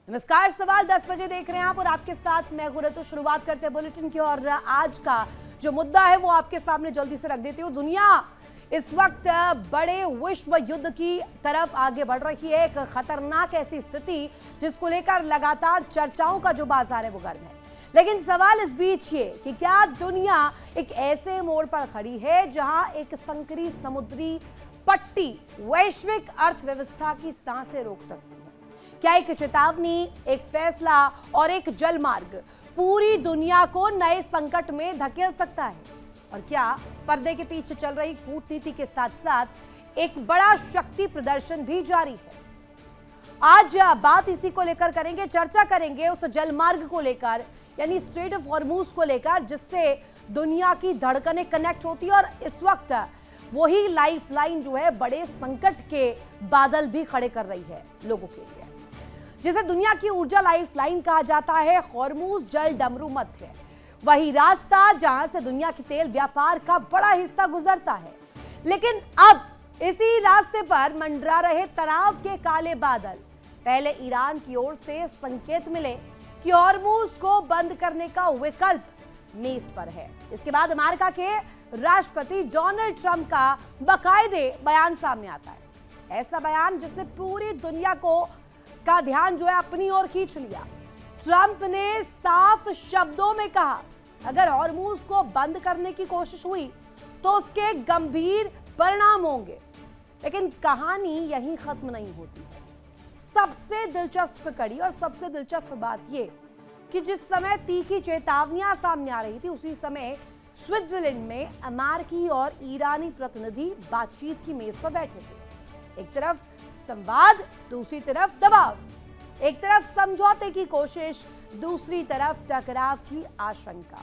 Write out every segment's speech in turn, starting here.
नमस्कार, सवाल 10 बजे देख रहे हैं आप और आपके साथ मैं गुरु। तो शुरुआत करते हैं बुलेटिन की और आज का जो मुद्दा है वो आपके सामने जल्दी से रख देती हूँ। दुनिया इस वक्त बड़े विश्व युद्ध की तरफ आगे बढ़ रही है। एक खतरनाक ऐसी स्थिति जिसको लेकर लगातार चर्चाओं का जो बाजार है वो गर्म है। लेकिन सवाल इस बीच ये कि क्या दुनिया एक ऐसे मोड़ पर खड़ी है जहां एक संकरी समुद्री पट्टी वैश्विक अर्थव्यवस्था की सांसें रोक सकती है? क्या एक चेतावनी, एक फैसला और एक जलमार्ग पूरी दुनिया को नए संकट में धकेल सकता है? और क्या पर्दे के पीछे चल रही कूटनीति के साथ साथ एक बड़ा शक्ति प्रदर्शन भी जारी है? आज बात इसी को लेकर करेंगे, चर्चा करेंगे उस जलमार्ग को लेकर, यानी स्ट्रेट ऑफ हॉर्मूज को लेकर, जिससे दुनिया की धड़कनें कनेक्ट होती है और इस वक्त वही लाइफलाइन जो है बड़े संकट के बादल भी खड़े कर रही है लोगों के लिए। जिसे दुनिया की ऊर्जा लाइफलाइन कहा जाता है, हॉर्मूज जल डमरू मत है वही रास्ता जहां से दुनिया की तेल व्यापार का बड़ा हिस्सा गुजरता है। लेकिन अब इसी रास्ते पर मंडरा रहे तनाव के काले बादल। पहले ईरान की ओर से संकेत मिले कि हॉर्मूज को बंद करने का विकल्प मेज पर है। इसके बाद अमेरिका के राष्ट्रपति डोनाल्ड ट्रंप का बाकायदे बयान सामने आता है। ऐसा बयान जिसने पूरी दुनिया का ध्यान जो है अपनी ओर खींच लिया। ट्रंप ने साफ शब्दों में कहा, अगर हॉर्मूज को बंद करने की कोशिश हुई तो उसके गंभीर परिणाम होंगे। लेकिन कहानी यहीं खत्म नहीं होती है। सबसे दिलचस्प कड़ी और सबसे दिलचस्प बात यह कि जिस समय तीखी चेतावनियां सामने आ रही थी, उसी समय स्विट्जरलैंड में अमेरिकी और ईरानी प्रतिनिधि बातचीत की मेज पर बैठे थे। एक तरफ संवाद, दूसरी तरफ दबाव, एक तरफ समझौते की कोशिश, दूसरी तरफ टकराव की आशंका।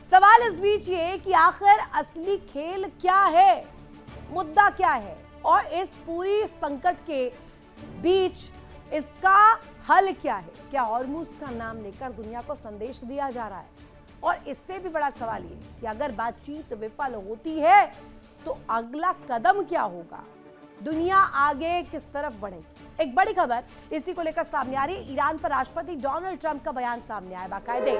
सवाल इस बीच ये कि आखिर असली खेल क्या है, मुद्दा क्या है और इस पूरी संकट के बीच इसका हल क्या है? क्या हॉर्मूज का नाम लेकर दुनिया को संदेश दिया जा रहा है? और इससे भी बड़ा सवाल ये कि अगर बातचीत विफल होती है तो अगला कदम क्या होगा? दुनिया आगे किस तरफ बढ़ेगी? एक बड़ी खबर इसी को लेकर सामने आ रही है। ईरान पर राष्ट्रपति डोनाल्ड ट्रंप का बयान सामने आया। बाकायदे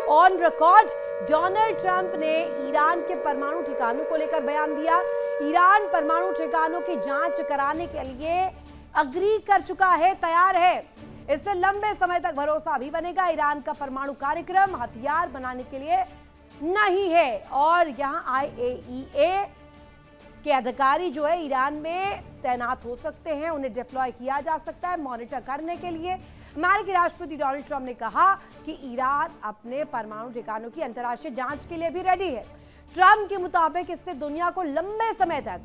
ऑन रिकॉर्ड डोनाल्ड ट्रंप ने ईरान के परमाणु ठिकानों को लेकर बयान दिया। ईरान परमाणु ठिकानों की जांच कराने के लिए अग्री कर चुका है, तैयार है। इससे लंबे समय तक भरोसा भी बनेगा। ईरान का परमाणु कार्यक्रम हथियार बनाने के लिए नहीं है और यहां IAEA के अधिकारी जो है ईरान में तैनात हो सकते हैं, उन्हें डिप्लॉय किया जा सकता है मॉनिटर करने के लिए। अमेरिकी राष्ट्रपति डोनाल्ड ट्रंप ने कहा कि ईरान अपने परमाणु ठिकानों की अंतर्राष्ट्रीय जांच के लिए भी रेडी है। ट्रंप के मुताबिक इससे दुनिया को लंबे समय तक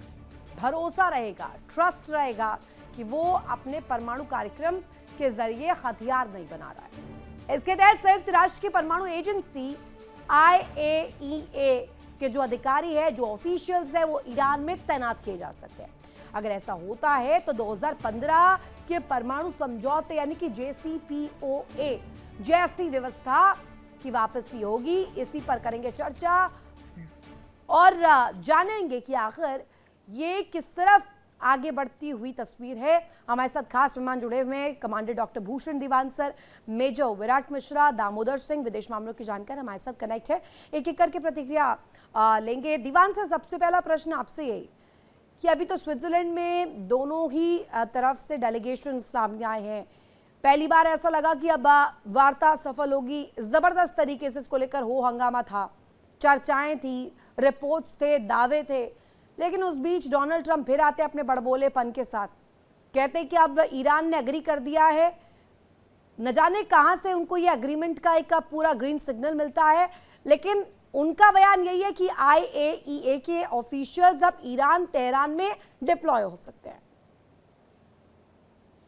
भरोसा रहेगा, ट्रस्ट रहेगा कि वो अपने परमाणु कार्यक्रम के जरिए हथियार नहीं बना रहा है। इसके तहत संयुक्त राष्ट्र की परमाणु एजेंसी IAEA के जो अधिकारी है, जो ऑफिशियल्स है, वो ईरान में तैनात किए जा सकते हैं। अगर ऐसा होता है तो 2015 के परमाणु समझौते यानी कि JCPOA जैसी व्यवस्था की वापसी होगी। इसी पर करेंगे चर्चा और जानेंगे कि आखिर ये किस तरफ आगे बढ़ती हुई तस्वीर है। हमारे साथ खास मेहमान जुड़े हुए हैं, कमांडर डॉक्टर भूषण दीवान सर, मेजर विराट मिश्रा, दामोदर सिंह विदेश मामलों की जानकार हमारे साथ कनेक्ट है। एक एक करके प्रतिक्रिया लेंगे। दीवान सर, सबसे पहला प्रश्न आपसे यही कि अभी तो स्विट्जरलैंड में दोनों ही तरफ से डेलीगेशन सामने आए हैं। पहली बार ऐसा लगा कि अब वार्ता सफल होगी। जबरदस्त तरीके से इसको लेकर हो हंगामा था, चर्चाएं थी, रिपोर्ट्स थे, दावे थे। लेकिन उस बीच डोनाल्ड ट्रंप फिर आते अपने बड़बोलेपन के साथ, कहते कि अब ईरान ने एग्री कर दिया है। न जाने कहां से उनको ये एग्रीमेंट का एक पूरा ग्रीन सिग्नल मिलता है, लेकिन उनका बयान यही है कि IAEA के ऑफिशियल्स अब ईरान, तेहरान में डिप्लॉय हो सकते हैं।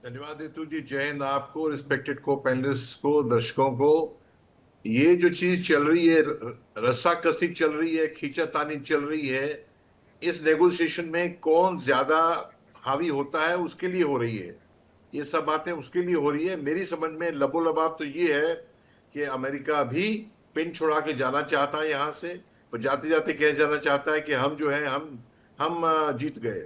धन्यवाद हेतु जी, जय हिंद आपको, रिस्पेक्टेड को पैनलिस्ट को, दर्शकों को। ये जो चीज चल रही है, रस्साकसी चल रही है, खींचातानी चल रही है, इस नेगोशिएशन में कौन ज्यादा हावी होता है उसके लिए हो रही है। ये सब बातें उसके लिए हो रही है। मेरी समझ में लबोलबाब तो ये है कि अमेरिका भी पिन छुड़ा के जाना चाहता है यहाँ से, पर जाते जाते कह जाना चाहता है कि हम जो है हम जीत गए।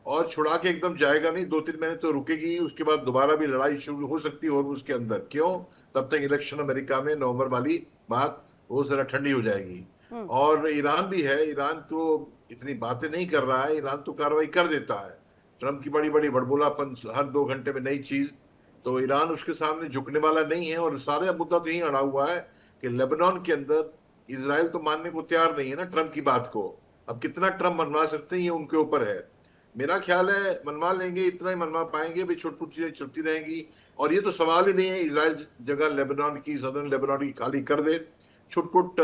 और छुड़ा के एकदम जाएगा नहीं, 2-3 महीने तो रुकेगी, उसके बाद दोबारा भी लड़ाई शुरू हो सकती है और उसके अंदर क्यों, तब तक इलेक्शन अमेरिका में नवंबर वाली बात वो जरा ठंडी हो जाएगी। और ईरान भी है, ईरान तो इतनी बातें नहीं कर रहा है, ईरान तो कार्रवाई कर देता है। ट्रम्प की बड़ी बड़ी बड़बोलापन, हर 2 घंटे में नई चीज, तो ईरान उसके सामने झुकने वाला नहीं है। और सारे मुद्दा तो यही अड़ा हुआ है कि लेबनान के अंदर इसराइल तो मानने को तैयार नहीं है ना ट्रम्प की बात को। अब कितना ट्रम्प मनवा सकते हैं ये उनके ऊपर है। मेरा ख्याल है मनवा लेंगे, इतना ही मनवा पाएंगे, भी छोटी छोटी चीजें चलती रहेंगी। और ये तो सवाल ही नहीं है इसराइल जगह लेबनान की, सदर्न लेबनान की खाली कर दे, छुटपुट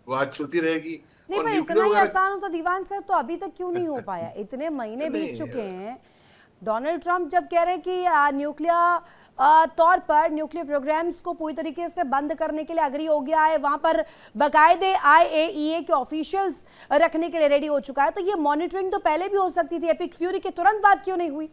बात चलती रहेगी। नहीं, और पर न्यूक्लियर इतना ही वगैरह आसान होता दीवान साहब तो अभी तक क्यों नहीं हो पाया? इतने महीने बीत नहीं, चुके हैं। डोनाल्ड ट्रंप जब कह रहे हैं कि न्यूक्लियर तौर पर न्यूक्लियर प्रोग्राम्स को पूरी तरीके से बंद करने के लिए अग्री हो गया है, वहां पर बाकायदे IAEA के ऑफिशियल्स रखने के लिए रेडी हो चुका है, तो ये मॉनिटरिंग तो पहले भी हो सकती थी। एपिक फ्यूरी के तुरंत बाद क्यों नहीं हुई?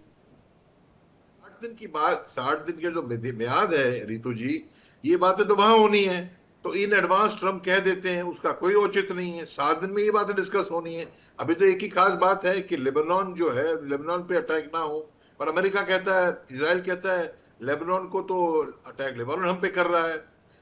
60 दिन की बात, 60 दिन के जो म्याद है रितु जी, ये बातें तो वहां होनी है। तो इन एडवांस ट्रम्प कह देते हैं, उसका कोई औचित्य नहीं है। 7 दिन में ये बातें डिस्कस होनी है। अभी तो एक ही खास बात है कि लेबनान जो है, लेबनान पे अटैक ना हो। पर अमेरिका कहता है, इजराइल कहता है लेबनान को तो अटैक लेबनान हम पे कर रहा है।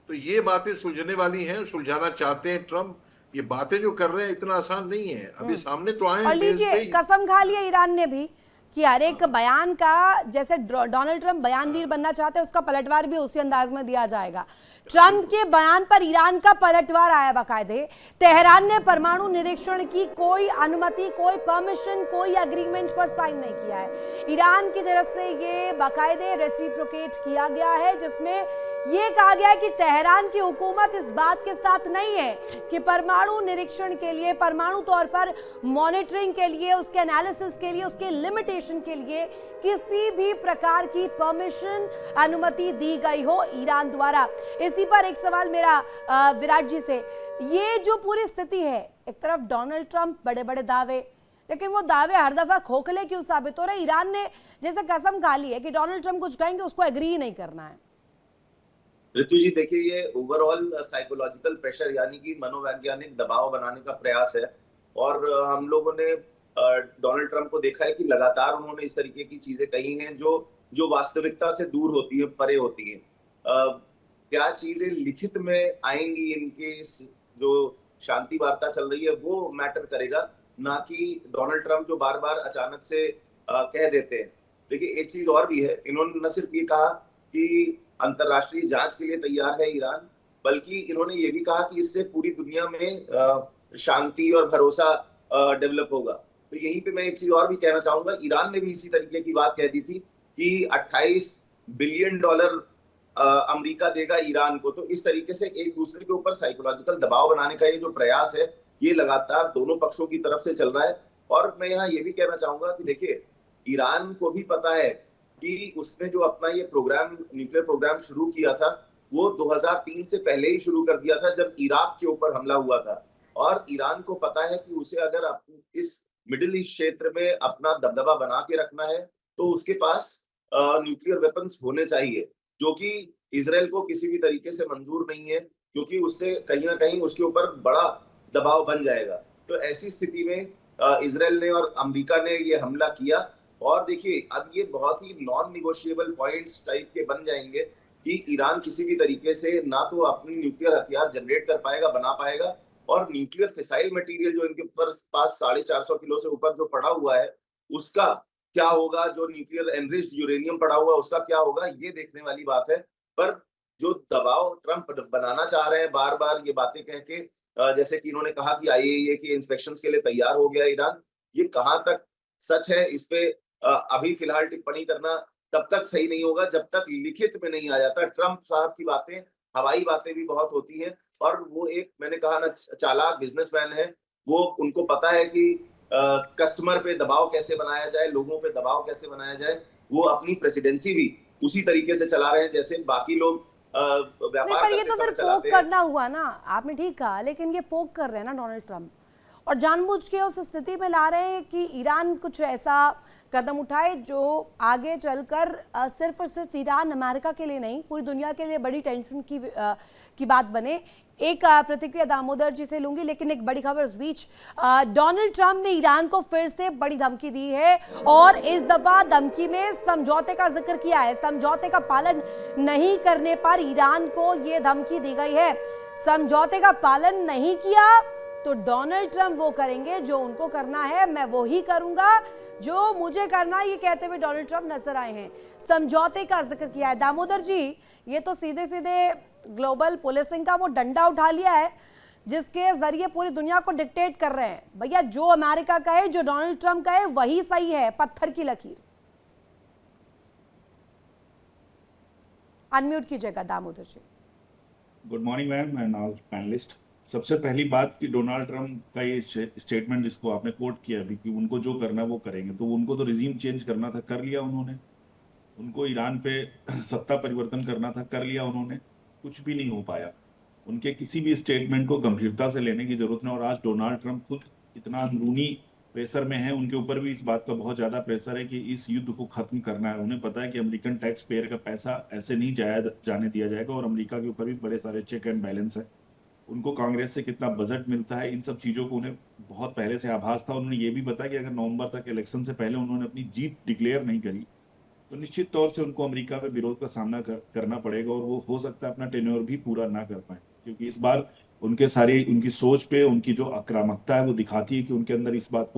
तो ये बातें सुलझने वाली हैं, सुलझाना चाहते हैं ट्रम्प। ये बातें जो कर रहे हैं इतना आसान नहीं है। अभी सामने तो आए और हैं मेज पे लीजिए, ही। कसम खा लिया ईरान ने भी कि हर एक बयान का, जैसे डोनाल्ड ट्रंप बयानवीर बनना चाहते हैं, उसका पलटवार भी उसी अंदाज में दिया जाएगा। ट्रंप के बयान पर ईरान का पलटवार आया बाकायदे। तेहरान ने परमाणु निरीक्षण की कोई अनुमति, कोई परमिशन, कोई एग्रीमेंट पर साइन नहीं किया है। ईरान की तरफ से ये बाकायदे रेसिप्रोकेट किया गया है, जिसमें ये कहा गया है कि तेहरान की हुकूमत इस बात के साथ नहीं है कि परमाणु निरीक्षण के लिए, परमाणु तौर पर मॉनिटरिंग के लिए, उसके एनालिसिस के लिए, उसके लिमिटेशन के लिए किसी भी प्रकार की परमिशन, अनुमति दी गई हो ईरान द्वारा। इसी पर एक सवाल मेरा विराट जी से, ये जो पूरी स्थिति है, एक तरफ डोनाल्ड ट्रंप बड़े बड़े दावे, लेकिन वो दावे हर दफा खोखले क्यों साबित हो रहे? ईरान ने जैसे कसम खा ली है कि डोनाल्ड ट्रंप कुछ कहेंगे उसको एग्री ही नहीं करना है। ऋतु जी देखिए, ये ओवरऑल साइकोलॉजिकल प्रेशर यानी कि मनोवैज्ञानिक दबाव बनाने का प्रयास है। और हम लोगों ने डोनाल्ड ट्रंप को देखा है कि लगातार उन्होंने इस तरीके की चीजें कही हैं जो जो वास्तविकता से दूर होती है, परे होती हैं। क्या चीजें लिखित में आएंगी इनके इस जो शांति वार्ता चल रही है वो मैटर करेगा, ना कि डोनाल्ड ट्रंप जो बार बार अचानक से कह देते हैं। देखिए, एक चीज और भी है, इन्होंने न सिर्फ ये कहा कि अंतरराष्ट्रीय जांच के लिए तैयार है ईरान, बल्कि इन्होंने ये भी कहा कि इससे पूरी दुनिया में शांति और भरोसा डेवलप होगा। तो यहीं पे मैं एक चीज और भी कहना चाहूंगा, ईरान ने भी इसी तरीके की बात कह दी थी कि 28 बिलियन डॉलर अमेरिका देगा ईरान को। तो इस तरीके से एक दूसरे के ऊपर साइकोलॉजिकल दबाव बनाने का ये जो प्रयास है, ये लगातार दोनों पक्षों की तरफ से चल रहा है। और मैं यहाँ ये भी कहना चाहूंगा कि देखिए, ईरान को भी पता है कि उसने जो अपना ये प्रोग्राम, न्यूक्लियर प्रोग्राम शुरू किया था, वो 2003 से पहले ही शुरू कर दिया था जब इराक के ऊपर हमला हुआ था। और ईरान को पता है कि उसे अगर इस मिडिल ईस्ट क्षेत्र में अपना दबदबा बना के रखना है तो उसके पास न्यूक्लियर वेपन्स होने चाहिए, जो कि इजराइल को किसी भी तरीके से मंजूर नहीं है, क्योंकि उससे कहीं ना कहीं उसके ऊपर बड़ा दबाव बन जाएगा। तो ऐसी स्थिति में इजराइल ने और अमेरिका ने ये हमला किया। और देखिए, अब ये बहुत ही नॉन निगोशिएबल पॉइंट्स टाइप के बन जाएंगे कि ईरान किसी भी तरीके से ना तो अपनी न्यूक्लियर हथियार जनरेट कर पाएगा, बना पाएगा, और न्यूक्लियर फिसाइल मटेरियल जो इनके पास 450 किलो से ऊपर जो पड़ा हुआ है उसका क्या होगा, जो न्यूक्लियर एनरिच्ड यूरेनियम पड़ा हुआ है उसका क्या होगा, ये देखने वाली बात है। पर जो दबाव ट्रंप बनाना चाह रहे हैं बार बार ये बातें कह के, जैसे कि इन्होंने कहा कि IAEA के इंस्पेक्शंस के लिए तैयार हो गया ईरान, ये कहां तक सच है इस पे अभी फिलहाल टिप्पणी करना तब तक सही नहीं होगा जब तक लिखित में नहीं आ जाता। ट्रंप साहब की बातें, हवाई बातें भी बहुत होती हैं, और वो एक, मैंने कहा ना, चालाक बिजनेसमैन है। वो, उनको पता है कि कस्टमर पे दबाव कैसे बनाया जाए, लोगों पे दबाव कैसे बनाया जाए। वो अपनी प्रेसिडेंसी भी उसी तरीके से चला रहे हैं जैसे बाकी लोग व्यापार पर ये तो फिर पोक हैं। करना हुआ ना, आपने ठीक कहा, लेकिन ये पोक कर रहे हैं ना डोनाल्ड ट्रंप, और जानबूझ के उस स्थिति में ला रहे हैं कि ईरान कुछ ऐसा कदम उठाए जो आगे चलकर सिर्फ और सिर्फ ईरान अमेरिका के लिए नहीं पूरी दुनिया के लिए बड़ी टेंशन की बात बने। एक प्रतिक्रिया दामोदर जी से लूंगी, लेकिन एक बड़ी खबर उस बीच। डोनाल्ड ट्रंप ने ईरान को फिर से बड़ी धमकी दी है और इस दफा धमकी में समझौते का जिक्र किया है। समझौते का पालन नहीं करने पर ईरान को यह धमकी दी गई है। समझौते का पालन नहीं किया तो डोनाल्ड ट्रंप वो करेंगे जो उनको करना है, मैं वो ही करूंगा जो मुझे करना है, ये कहते हुए डोनाल्ड ट्रंप नजर आए हैं। समझौते का जिक्र किया है। दामोदर जी, ये तो सीधे सीधे ग्लोबल पुलिसिंग का वो डंडा उठा लिया है जिसके जरिए पूरी दुनिया को डिक्टेट कर रहे हैं। भैया जो अमेरिका का है, जो डोनाल्ड ट्रंप का है, वही सही है, पत्थर की लकीर। अनम्यूट कीजिएगा Damodar ji. Good morning ma'am and all panelist. सबसे पहली बात कि डोनाल्ड ट्रंप का ये स्टेटमेंट जिसको आपने कोट किया अभी कि उनको जो करना है वो करेंगे, तो उनको तो रिजीम चेंज करना था, कर लिया उन्होंने। उनको ईरान पे सत्ता परिवर्तन करना था, कर लिया उन्होंने। कुछ भी नहीं हो पाया। उनके किसी भी स्टेटमेंट को गंभीरता से लेने की जरूरत नहीं। और आज डोनाल्ड ट्रंप खुद इतना अंदरूनी प्रेशर में है, उनके ऊपर भी इस बात का बहुत ज्यादा प्रेशर है कि इस युद्ध को खत्म करना है। उन्हें पता है कि अमेरिकन टैक्स पेयर का पैसा ऐसे नहीं जाने दिया जाएगा और अमेरिका के ऊपर भी बड़े सारे चेक एंड बैलेंस है। उनको कांग्रेस से कितना बजट मिलता है, इन सब चीज़ों को उन्हें बहुत पहले से आभास था। उन्होंने ये भी बताया कि अगर नवंबर तक इलेक्शन से पहले उन्होंने अपनी जीत डिक्लेयर नहीं करी तो निश्चित तौर से उनको अमेरिका में विरोध का सामना करना पड़ेगा और वो हो सकता है अपना टेन्योर भी पूरा ना कर पाए। क्योंकि इस बार उनकी सोच पे उनकी जो आक्रामकता है वो दिखाती है कि उनके अंदर इस बात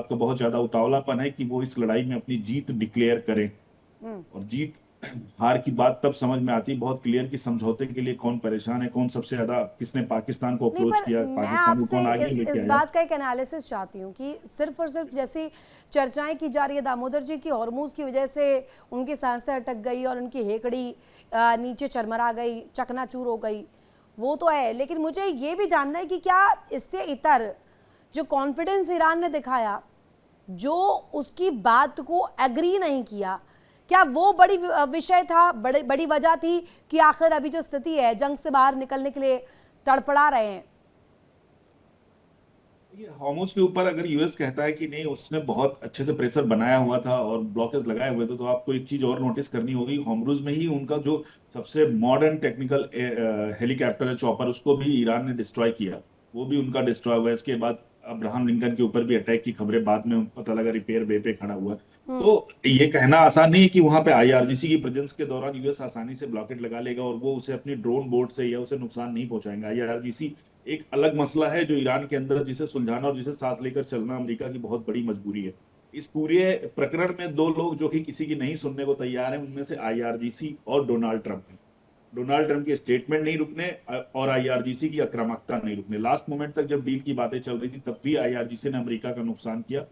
का बहुत ज्यादा उतावलापन है कि वो इस लड़ाई में अपनी जीत डिक्लेयर करें। और जीत हार की बात तब समझ में आती है बहुत क्लियर कि समझौते के लिए कौन परेशान है, कौन सबसे ज्यादा, किसने पाकिस्तान को नहीं, अप्रोच पर किया, मैं पाकिस्तान को कौन आपसे आगे लेके इस आया। बात का एक एनालिसिस चाहती हूँ कि सिर्फ और सिर्फ जैसी चर्चाएं की जा रही है दामोदर जी की हॉर्मूज की वजह से उनकी सांसें अटक गई और उनकी हेकड़ी नीचे चरमरा गई, चकनाचूर हो गई, वो तो है। लेकिन मुझे ये भी जानना है कि क्या इससे इतर जो कॉन्फिडेंस ईरान ने दिखाया, जो उसकी बात को एग्री नहीं किया, क्या वो बड़ी विषय था, बड़ी वजह थी कि आखिर अभी जो स्थिति है जंग से बाहर निकलने के लिए तड़पड़ा रहे हैं? ये हॉर्मुज के ऊपर अगर यूएस कहता है कि नहीं उसने बहुत अच्छे से प्रेशर बनाया हुआ था और ब्लॉकेज लगाए हुए थे, तो आपको एक चीज और नोटिस करनी होगी। हॉर्मुज में ही उनका जो सबसे मॉडर्न टेक्निकल हेलीकॉप्टर है, चॉपर, उसको भी ईरान ने डिस्ट्रॉय किया। वो भी उनका डिस्ट्रॉय हुआ। इसके बाद अब्राहम लिंकन के ऊपर भी अटैक की खबरें बाद में पता लगा रिपेयर वे पे खड़ा हुआ। तो ये कहना आसान नहीं है कि वहां पे आईआरजीसी की प्रेजेंस के दौरान यूएस आसानी से ब्लॉकेट लगा लेगा और वो उसे अपनी ड्रोन बोट से या उसे नुकसान नहीं पहुंचाएगा। आईआरजीसी एक अलग मसला है जो ईरान के अंदर जिसे सुलझाना और जिसे साथ लेकर चलना अमेरिका की बहुत बड़ी मजबूरी है। इस पूरे प्रकरण में दो लोग जो कि किसी की नहीं सुनने को तैयार हैं, उनमें से आईआरजीसी और डोनाल्ड ट्रंप है। डोनाल्ड ट्रंप के स्टेटमेंट नहीं रुकने और आईआरजीसी की आक्रामकता नहीं रुकने। लास्ट मोमेंट तक जब डील की बातें चल रही थी तब भी आईआरजीसी ने अमेरिका का नुकसान किया।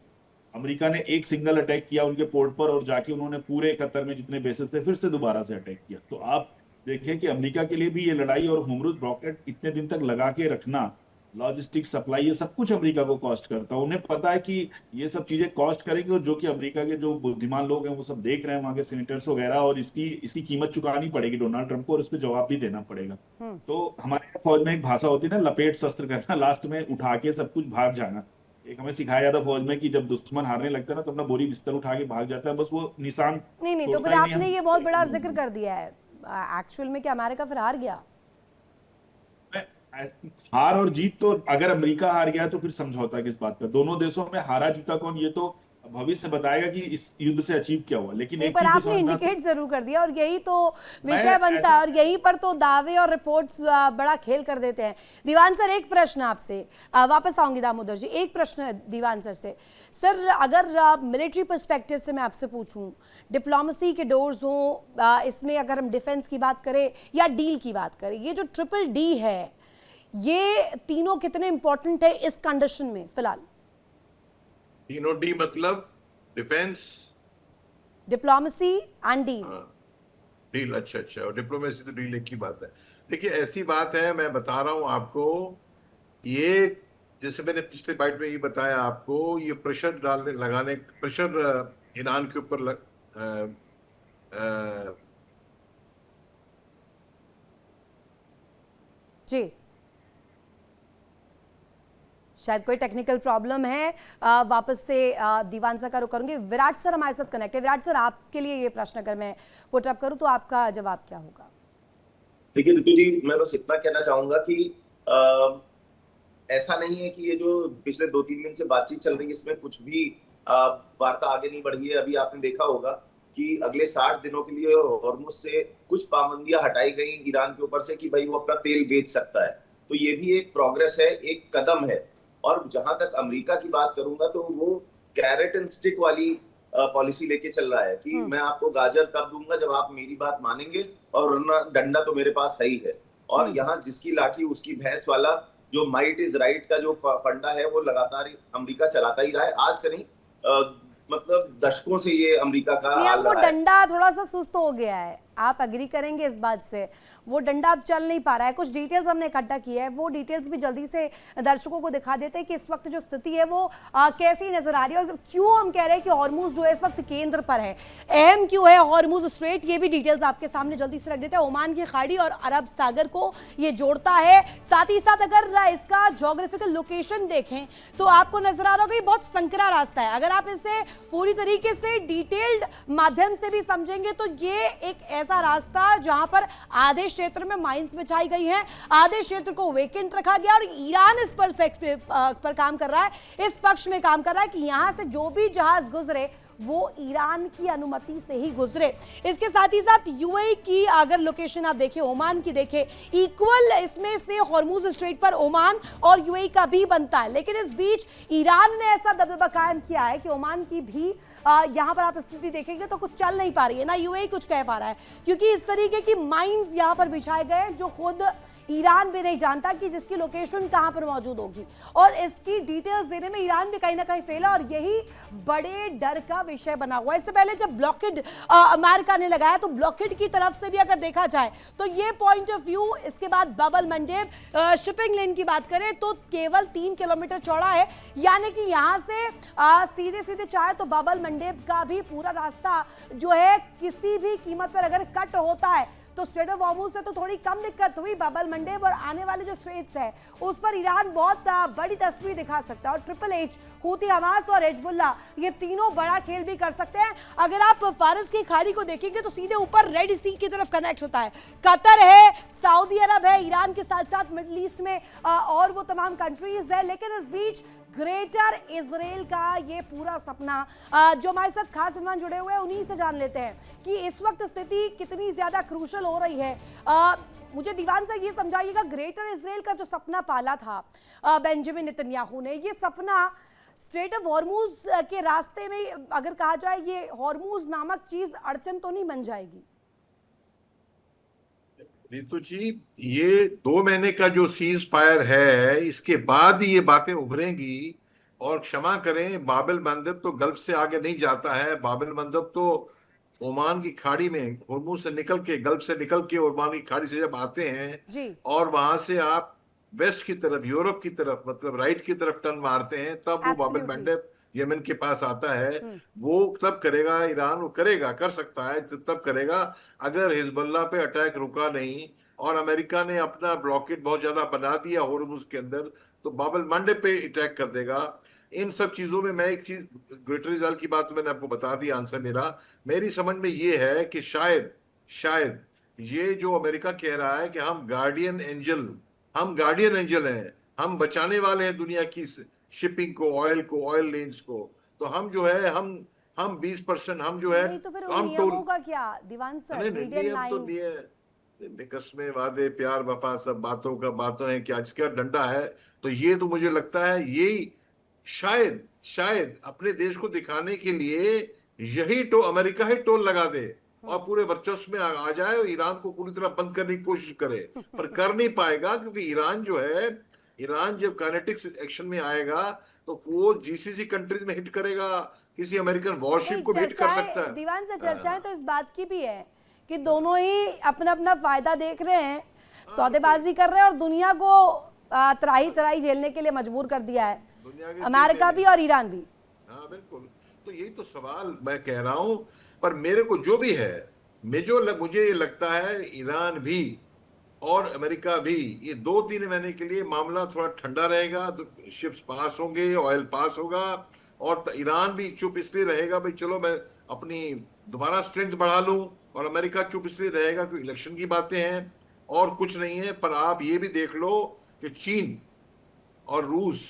अमेरिका ने एक सिंगल अटैक किया उनके पोर्ट पर और जाके उन्होंने पूरे कतर में जितने बेसेस थे फिर से दोबारा से अटैक किया। तो आप देखिए कि अमेरिका के लिए भी ये लड़ाई और होमरूज रॉकेट इतने दिन तक लगा के रखना, लॉजिस्टिक सप्लाई, ये सब कुछ अमेरिका को कॉस्ट करता है। उन्हें पता है कि ये सब चीजें कॉस्ट करेंगे और जो कि अमेरिका के जो बुद्धिमान लोग हैं वो सब देख रहे हैं, वहां के सीनेटर्स वगैरह, और इसकी कीमत चुकानी पड़ेगी डोनाल्ड ट्रंप को और इस पर जवाब भी देना पड़ेगा। तो हमारे फौज में एक भाषा होती है ना, लपेट शस्त्र करना, लास्ट में उठा के सब कुछ भाग जाना। एक हमें सिखाया जाता फौज में कि जब दुश्मन हारने लगता है ना तो अपना बोरी बिस्तर उठा के भाग जाता है, बस वो निशान नहीं, तो छोड़ता फिर ही नहीं। आपने ये बहुत बड़ा जिक्र कर दिया है। एक्चुअल में क्या अमेरिका फिर हार गया? हार और जीत तो, अगर अमेरिका हार गया तो फिर समझौता किस बात का। दोनों देशों में हारा जीता कौन, ये तो भविष्य बताएगा कि इस युद्ध से अचीव क्या हुआ। लेकिन नहीं, एक पर चीज तो आपने समझना, इंडिकेट जरूर कर दिया और यही तो विषय मैं बनता है और यहीं पर तो दावे और रिपोर्ट्स बड़ा खेल कर देते हैं। दीवान सर, एक प्रश्न आपसे वापस आऊंगी दामोदर जी। एक प्रश्न दीवान सर से। सर, अगर मिलिट्री पर्सपेक्टिव से मैं आपसे पूछूं, डिप्लोमेसी के डोर्स हों, इसमें अगर हम डिफेंस की बात करें या डील की बात करें, ये जो ट्रिपल डी है, ये तीनों कितने इंपॉर्टेंट है इस कंडीशन में फिलहाल? तीनों डी मतलब defence, diplomacy and deal. Deal. अच्छा, और डिप्लोमेसी तो डील एक ही बात है। देखिए ऐसी बात है, मैं बता रहा हूं आपको, ये जैसे मैंने पिछले बाइट में ये बताया आपको, ये प्रेशर लगाने, प्रेशर ईरान के ऊपर जी शायद कोई टेक्निकल प्रॉब्लम है। वापस से दीवान सर का रुख करूंगी। विराट सर हमारे साथ कनेक्ट है। विराट सर, आपके लिए ये प्रश्न अगर मैं पुट अप करूं तो आपका जवाब क्या होगा? देखिए ऋतु जी, मैं बस इतना कहना चाहूंगा कि ऐसा नहीं है कि ये जो पिछले 2-3 दिन से बातचीत चल रही है इसमें कुछ भी वार्ता आगे नहीं बढ़ी है। अभी आपने देखा होगा कि अगले 60 दिनों के लिए हॉर्मुज से कुछ पाबंदियां हटाई गई ईरान के ऊपर से कि भाई वो अपना तेल बेच सकता है। तो ये भी एक प्रोग्रेस है, एक कदम है। और जहां तक अमेरिका की बात करूंगा तो वो कैरेट एंड स्टिक वाली पॉलिसी लेके चल रहा है कि मैं आपको गाजर तब दूंगा जब आप मेरी बात मानेंगे, और वरना डंडा तो मेरे पास है ही है। और यहाँ जिसकी लाठी उसकी भैंस वाला जो माइट इज राइट का जो फंडा है वो लगातार अमेरिका चलाता ही रहा है। आज से नहीं, मतलब दशकों से ये अमेरिका का नहीं, हाल अब वो रहा है। डंडा थोड़ा सा सुस्त हो गया है, आप अग्री करेंगे इस बात से? वो डंडा अब चल नहीं पा रहा है। कुछ डिटेल्स हमने इकट्ठा किया है, वो डिटेल्स भी जल्दी से दर्शकों को दिखा देते हैं कि इस वक्त जो स्थिति है वो कैसी नजर आ रही है और क्यों हम कह रहे हैं कि हॉर्मुज जो है इस वक्त केंद्र पर है। अहम क्यों है हॉर्मुज स्ट्रेट, ये भी डिटेल्स आपके सामने जल्दी से रख देते हैं। ओमान की खाड़ी और अरब सागर को ये जोड़ता है। साथ ही साथ अगर इसका ज्योग्राफिकल लोकेशन देखें तो आपको नजर आ रहा होगा ये बहुत संकरा रास्ता है। अगर आप इसे पूरी तरीके से डिटेल्ड माध्यम से भी समझेंगे तो ये एक ऐसा रास्ता जहां पर आधे क्षेत्र में माइंस बिछाई गई हैं, आधे क्षेत्र को वेकेंट रखा गया और ईरान इस पर काम कर रहा है, इस पक्ष में काम कर रहा है कि यहां से जो भी जहाज गुजरे वो ईरान की अनुमति से ही गुजरे। इसके साथ ही साथ यूएई की अगर लोकेशन आप देखें, ओमान की देखें, इक्वल इसमें से हॉर्मुज स्ट्रेट पर ओमान और यूएई का भी बनता है। लेकिन इस बीच ईरान ने ऐसा दबदबा कायम किया है कि ओमान की भी यहाँ पर आप स्थिति देखेंगे तो कुछ चल नहीं पा रही है, ना यूएई कुछ कह पा रहा है, क्योंकि इस तरीके की माइंस यहाँ पर बिछाए गए जो खुद ईरान भी नहीं जानता कि जिसकी लोकेशन कहां पर मौजूद होगी। और इसकी डिटेल्स देने में ईरान भी कहीं ना कहीं फेल है और यही बड़े डर का विषय बना हुआ है। इससे पहले जब ब्लॉकेड अमेरिका ने लगाया तो ब्लॉकेड की तरफ से भी अगर देखा जाए तो ये पॉइंट ऑफ व्यू। इसके बाद बाबल मंडेब शिपिंग लेन की बात करें तो केवल 3 किलोमीटर चौड़ा है, यानी कि यहां से सीधे सीधे चाहे तो बाबल मंडेब का भी पूरा रास्ता जो है किसी भी कीमत पर अगर कट होता है तो स्ट्रेट ऑफ हॉर्मुज से तो थोड़ी कम दिक्कत हुई, बाबल मंडेब और आने वाले जो स्ट्रेट्स है उस पर ईरान बहुत बड़ी तस्वीर दिखा सकता है। और ट्रिपल एच, हूती, हमास और हिजबुल्ला ये तीनों बड़ा खेल भी कर सकते हैं। अगर आप फारस की खाड़ी को देखेंगे तो सीधे ऊपर रेड सी की तरफ कनेक्ट होता है। कतर है, सऊदी अरब है, ईरान के साथ साथ मिडिल ईस्ट में और वो तमाम कंट्रीज है। लेकिन इस बीच ग्रेटर इजराइल का ये पूरा सपना, जो हमारे साथ खास मेहमान जुड़े हुए हैं उन्हीं से जान लेते हैं कि इस वक्त स्थिति कितनी ज्यादा क्रूशल हो रही है। मुझे दीवान से ये समझाइएगा, ग्रेटर इजराइल का जो सपना पाला था बेंजामिन नेतन्याहू ने, ये सपना स्ट्रेट ऑफ हॉर्मुज के रास्ते में अगर कहा जाए ये हॉर्मुज नामक चीज अड़चन तो नहीं बन जाएगी? रितु जी, ये 2 महीने का जो सीज फायर है इसके बाद ही ये बातें उभरेंगी। और क्षमा करें, बाबल मंदब तो गल्फ से आगे नहीं जाता है। बाबल मंदब तो ओमान की खाड़ी में हॉर्मुज से निकल के, गल्फ से निकल के ओमान की खाड़ी से जब आते हैं जी। और वहां से आप वेस्ट की तरफ, यूरोप की तरफ, मतलब राइट की तरफ टर्न मारते हैं, तब वो बाबल मंडब यमन के पास आता है। वो तब करेगा ईरान, वो करेगा, कर सकता है तब करेगा अगर हिजबुल्लाह पे अटैक रुका नहीं और अमेरिका ने अपना ब्लॉकेट बहुत ज्यादा बना दिया हॉर्मुज के अंदर तो बाबल मंडब पे अटैक कर देगा। इन सब चीजों में मैं एक चीज, ग्रेटर इजराइल की बात तो मैंने आपको बता दी, आंसर मेरी समझ में ये है कि शायद ये जो अमेरिका कह रहा है कि हम गार्डियन एंजल हैं, हम बचाने वाले हैं दुनिया की शिपिंग को, ऑयल लेन्स को, तो हम जो है हम 20% हम जो है नहीं तो फिर हम नियम होगा क्या दीवान सर? नियम तो नहीं है, कस्में, वादे, प्यार, वफा सब बातों हैं क्या जिसका डंडा है। तो ये तो मुझे लगता है यही शायद अपने देश को दिखाने के लिए यही अमेरिका ही टोल लगा दे और पूरे वर्चस्व में आ जाए और ईरान को पूरी तरह बंद करने की कोशिश करे, पर कर नहीं पाएगा क्योंकि ईरान जब काइनेटिक्स एक्शन में आएगा तो वो जीसीसी कंट्रीज में हिट करेगा, किसी अमेरिकन वॉरशिप को भी हिट कर सकता है। दीवान से चर्चाएं तो इस बात की भी है कि दोनों ही अपना अपना फायदा देख रहे हैं, सौदेबाजी कर रहे हैं और दुनिया को तराई झेलने के लिए मजबूर कर दिया है, अमेरिका भी और ईरान भी। हाँ बिल्कुल, तो यही तो सवाल मैं कह रहा हूं। पर मेरे को जो भी है, मुझे ये लगता है ईरान भी और अमेरिका भी, ये 2-3 महीने के लिए मामला थोड़ा ठंडा रहेगा, शिप्स पास होंगे, ऑयल पास होगा, और ईरान भी चुप इसलिए रहेगा भाई चलो मैं अपनी दोबारा स्ट्रेंथ बढ़ा लूं, और अमेरिका चुप इसलिए रहेगा क्योंकि इलेक्शन की बातें हैं और कुछ नहीं है। पर आप ये भी देख लो कि चीन और रूस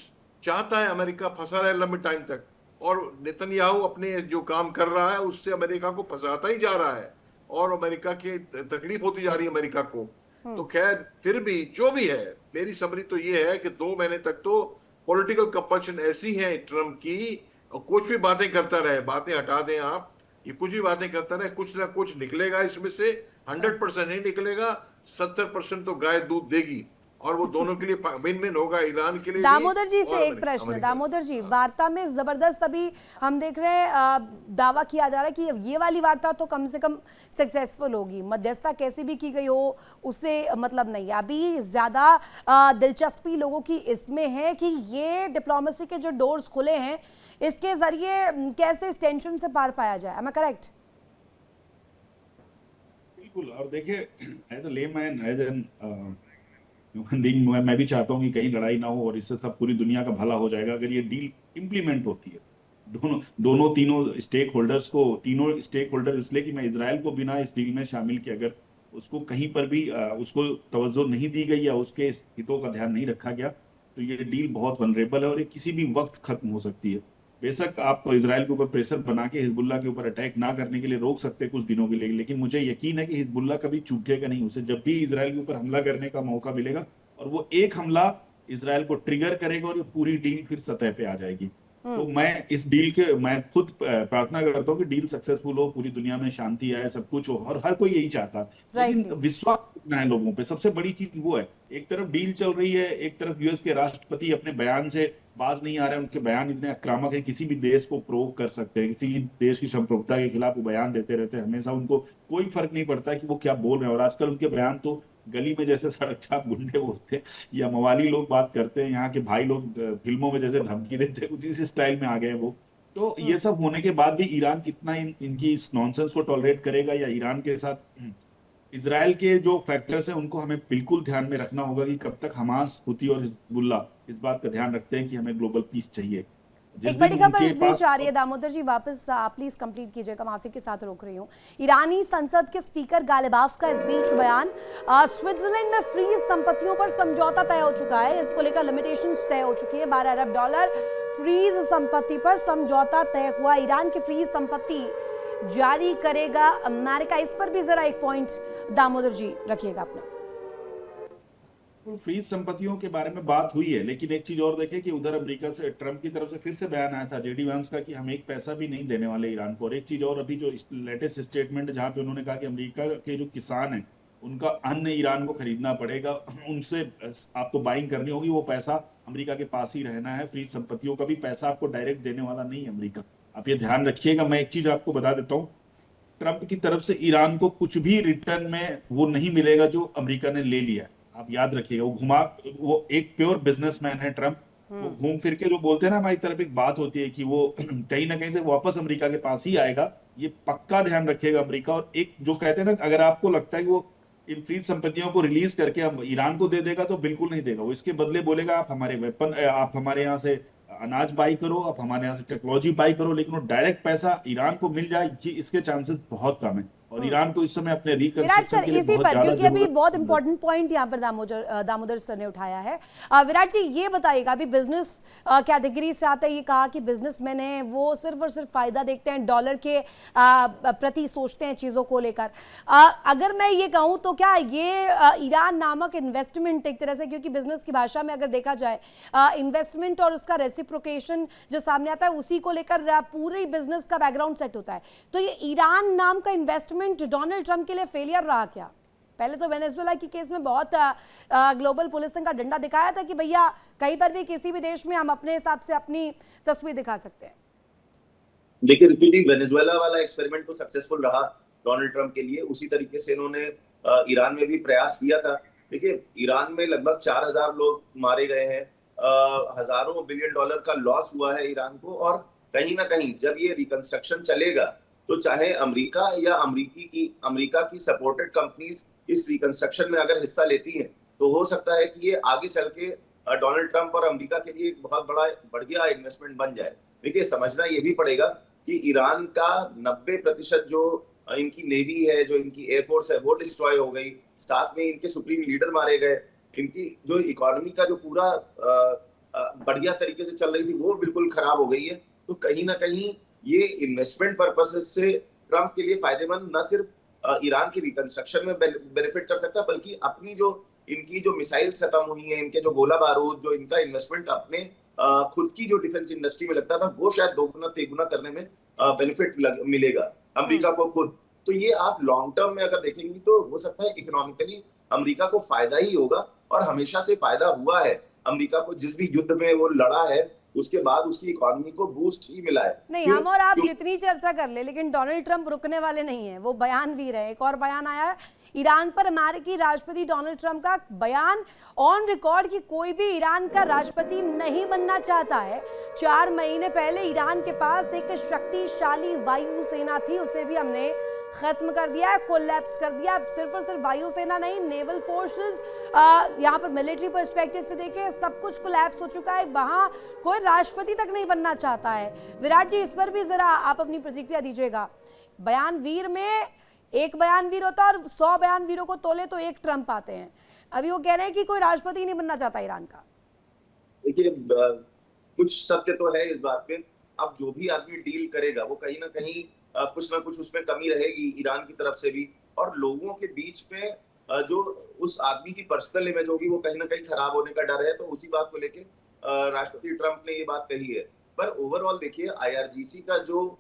चाहता है अमेरिका फंसा रहे लंबे टाइम तक, और नेतन्याहू अपने जो काम कर रहा है उससे अमेरिका को फंसाता ही जा रहा है, और अमेरिका की तकलीफ होती जा रही है अमेरिका को। तो खैर फिर भी जो भी है, मेरी समझ तो ये है कि 2 महीने तक तो पॉलिटिकल कंपल्शन ऐसी है ट्रम्प की, और कुछ भी बातें करता रहे, बातें हटा दें आप, ये कुछ भी बातें करता रहे, कुछ ना कुछ निकलेगा इसमें से। 100% नहीं निकलेगा, 70% तो गाय दूध देगी, और वो दोनों के लिए विन विन होगा, ईरान के लिए भी दामोदर जी और से एक प्रश्न, अमेरिका। दामोदर जी, वार्ता में जबरदस्त अभी हम देख रहे हैं दावा किया जा रहा है कि ये वाली वार्ता तो कम से कम सक्सेसफुल होगी, मध्यस्थता कैसी भी की गई हो उससे मतलब नहीं है। अभी ज्यादा दिलचस्पी लोगों की इसमें है कि ये डिप्लोमेसी के जो डोर्स खुले हैं इसके जरिए कैसे इस टेंशन से पार पाया जाए। Am I correct? बिल्कुल। और देखिए, as a layman, as an human being, मैं भी चाहता हूँ कि कहीं लड़ाई ना हो और इससे सब पूरी दुनिया का भला हो जाएगा अगर ये डील इम्प्लीमेंट होती है। तीनों स्टेक होल्डर, इसलिए कि मैं इजराइल को बिना इस डील में शामिल किया, अगर उसको कहीं पर भी उसको तवज्जो नहीं दी गई या उसके हितों का ध्यान नहीं रखा गया तो ये डील बहुत वनरेबल है और ये किसी भी वक्त खत्म हो सकती है। बेशक आप इजराइल के ऊपर प्रेशर बना के हिजबुल्लाह के ऊपर अटैक ना करने के लिए रोक सकते हैं कुछ दिनों के लिए, लेकिन मुझे यकीन है कि हिजबुल्लाह कभी चूकेगा नहीं। उसे जब भी इजराइल के ऊपर हमला करने का मौका मिलेगा और वो एक हमला इजराइल को ट्रिगर करेगा और ये पूरी डील फिर सतह पे आ जाएगी। तो मैं खुद प्रार्थना करता हूँ कि डील सक्सेसफुल हो, पूरी दुनिया में शांति आए, सब कुछ हो, और हर कोई यही चाहता है। लेकिन विश्वास कितना है लोगों पे, सबसे बड़ी चीज वो है। एक तरफ डील चल रही है, एक तरफ यूएस के राष्ट्रपति अपने बयान से बाज नहीं आ रहे हैं, उनके बयान इतने आक्रामक है, किसी भी देश को प्रोवोक कर सकते हैं, किसी भी देश की संप्रभुता के खिलाफ वो बयान देते रहते हैं हमेशा, उनको कोई फर्क नहीं पड़ता कि वो क्या बोल रहे हैं। और आजकल उनके बयान तो गली में जैसे सड़क छाप गुंडे बोलते हैं या मवाली लोग बात करते हैं, यहाँ के भाई लोग फिल्मों में जैसे धमकी देते हैं, कुछ इस स्टाइल में आ गए हैं वो। तो ये सब होने के बाद भी ईरान कितना इनकी इस नॉनसेंस को टॉलरेट करेगा, या ईरान के साथ इजराइल के जो फैक्टर्स हैं उनको हमें बिल्कुल ध्यान में रखना होगा कि कब तक हमास, हुती और हिजबुल्लाह इस बात का ध्यान रखते हैं कि हमें ग्लोबल पीस चाहिए। एक बड़ी खबर इस बीच आ रही है, दामोदर जी वापस आप प्लीज कंप्लीट कीजिएगा, माफी के साथ रोक रही हूँ। ईरानी संसद के स्पीकर गालिबाफ का इस बीच बयान, स्विट्जरलैंड में फ्रीज संपत्तियों पर समझौता तय हो चुका है, इसको लेकर लिमिटेशंस तय हो चुकी है। $12 अरब फ्रीज संपत्ति पर समझौता तय हुआ। ईरान की फ्रीज संपत्ति जारी करेगा अमेरिका। इस पर भी जरा एक पॉइंट दामोदर जी रखिएगा अपना। फ्रीज संपत्तियों के बारे में बात हुई है, लेकिन एक चीज और देखें कि उधर अमेरिका से, ट्रम्प की तरफ से फिर से बयान आया था जेडी वांस का कि हम एक पैसा भी नहीं देने वाले ईरान को। और एक चीज और, अभी जो लेटेस्ट स्टेटमेंट जहां पे उन्होंने कहा कि अमेरिका के जो किसान हैं उनका अन्न ईरान को खरीदना पड़ेगा, उनसे आपको बाइंग करनी होगी, वो पैसा अमेरिका के पास ही रहना है। फ्रीज संपत्तियों का भी पैसा आपको डायरेक्ट देने वाला नहीं है अमेरिका, आप ये ध्यान रखिएगा। मैं एक चीज आपको बता देता हूँ, ट्रम्प की तरफ से ईरान को कुछ भी रिटर्न में वो नहीं मिलेगा जो अमेरिका ने ले लिया, आप याद रखिएगा। वो एक प्योर बिजनेसमैन है ट्रम्प। वो घूम फिर के जो बोलते हैं ना, हमारी तरफ एक बात होती है कि वो कहीं ना कहीं से वापस अमेरिका के पास ही आएगा, ये पक्का ध्यान रखिएगा अमेरिका। और एक जो कहते हैं ना, अगर आपको लगता है कि वो इन फ्रीज संपत्तियों को रिलीज करके अब ईरान को दे देगा, तो बिल्कुल नहीं देगा। वो इसके बदले बोलेगा आप हमारे वेपन, आप हमारे यहाँ से अनाज बाई करो, आप हमारे यहाँ से टेक्नोलॉजी बाई करो, लेकिन वो डायरेक्ट पैसा ईरान को मिल जाए, ये इसके चांसेस बहुत कम है। और ईरान को इस समय अपने विराट सर इसी पर, क्योंकि अभी बहुत इंपॉर्टेंट पॉइंट यहाँ पर दामोदर सर ने उठाया है। विराट जी ये बताइएगा, अभी बिजनेस कैटेगरी से आता है, ये कहा कि बिजनेसमैन है वो सिर्फ और सिर्फ फायदा देखते हैं, डॉलर के प्रति सोचते हैं चीजों को लेकर। अगर मैं ये कहूँ तो क्या ये ईरान नामक इन्वेस्टमेंट एक तरह से, क्योंकि बिजनेस की भाषा में अगर देखा जाए इन्वेस्टमेंट और उसका रेसिप्रोकेशन जो सामने आता है उसी को लेकर पूरी बिजनेस का बैकग्राउंड सेट होता है, तो ये ईरान नाम का इन्वेस्टमेंट डोनाल्ड ट्रंप के लिए फेलियर रहा क्या? पहले तो वेनेजुएला की केस में बहुत ग्लोबल पुलिसिंग का डंडा दिखाया था कि भैया कहीं पर भी किसी भी देश में हम अपने हिसाब से अपनी तस्वीर दिखा सकते हैं। देखिए ऋतु जी, वेनेजुएला वाला एक्सपेरिमेंट तो सक्सेसफुल रहा डोनाल्ड ट्रंप के लिए, उसी तरीके से इन्होंने ईरान में भी प्रयास किया था। देखिए ईरान में लगभग 4000 लोग मारे गए हैं, हजारों $1 बिलियन का लॉस हुआ है ईरान को, और कहीं ना कहीं जब ये रिकंस्ट्रक्शन चलेगा तो चाहे अमेरिका की सपोर्टेड कंपनीज इस रिकंस्ट्रक्शन में अगर हिस्सा लेती हैं, तो हो सकता है कि ये आगे चल के डोनाल्ड ट्रंप और अमेरिका के लिए एक बहुत बढ़िया इन्वेस्टमेंट बन जाए। देखिए, समझना ये भी पड़ेगा कि ईरान का 90% जो इनकी नेवी है, जो इनकी एयरफोर्स है, वो डिस्ट्रॉय हो गई। साथ में इनके सुप्रीम लीडर मारे गए। इनकी जो इकोनॉमी का जो पूरा बढ़िया तरीके से चल रही थी, वो बिल्कुल खराब हो गई है। तो कहीं ना कहीं ये इन्वेस्टमेंट पर्पसेस से ट्रंप के लिए फायदेमंद न सिर्फ ईरान की रिकंस्ट्रक्शन में बेनिफिट कर सकता, बल्कि अपनी जो इनकी जो मिसाइल्स खत्म हुई हैं, इनके जो गोला बारूद, जो इनका इन्वेस्टमेंट अपने खुद की जो डिफेंस इंडस्ट्री में लगता था, वो शायद दोगुना तेगुना करने में बेनिफिट मिलेगा अमेरिका को खुद। तो ये आप लॉन्ग टर्म में अगर देखेंगे तो हो सकता है इकोनॉमिकली अमेरिका को फायदा ही होगा, और हमेशा से फायदा हुआ है अमेरिका को। जिस भी युद्ध में वो लड़ा है, उसके बाद उसकी इकोनॉमी को बूस्ट ही मिला है। नहीं, हम और आप जितनी चर्चा कर ले, लेकिन डोनाल्ड ट्रंप रुकने वाले नहीं है, वो बयानवीर है। एक और बयान आया है ईरान पर अमेरिकी राष्ट्रपति डोनाल्ड ट्रंप का बयान ऑन रिकॉर्ड कि कोई भी ईरान का राष्ट्रपति नहीं बनना चाहता है। 4 महीने पहले ईरान के पास एक शक्तिशाली वायुसेना थी, उसे भी हमने खत्म कर दिया है, कोलैप्स कर दिया। सिर्फ और सिर्फ वायुसेना नहीं, नेवल फोर्सेस, यहाँ पर मिलिट्री पर्सपेक्टिव से देखें, सब कुछ कोलैप्स हो चुका है। वहाँ कोई राष्ट्रपति तक नहीं बनना चाहता है। विराट जी, इस पर भी जरा आप अपनी प्रतिक्रिया दीजिएगा। बयानवीर में एक बयानवीर होता है और 100 बयानवीरों को तोले तो एक ट्रंप आते हैं। अभी वो कह रहे हैं कि कोई राष्ट्रपति नहीं बनना चाहता ईरान का। देखिए, कुछ सत्य तो है इस बात पे। अब जो भी आदमी डील करेगा, वो कहीं ना कहीं कुछ ना कुछ उसमें कमी रहेगी ईरान की तरफ से भी, और लोगों के बीच में जो उस आदमी की पर्सनल इमेज होगी, वो कहीं ना कहीं खराब होने का डर है। तो उसी बात को लेके राष्ट्रपति ट्रंप ने ये बात कही है। पर ओवरऑल देखिए, आईआरजीसी का जो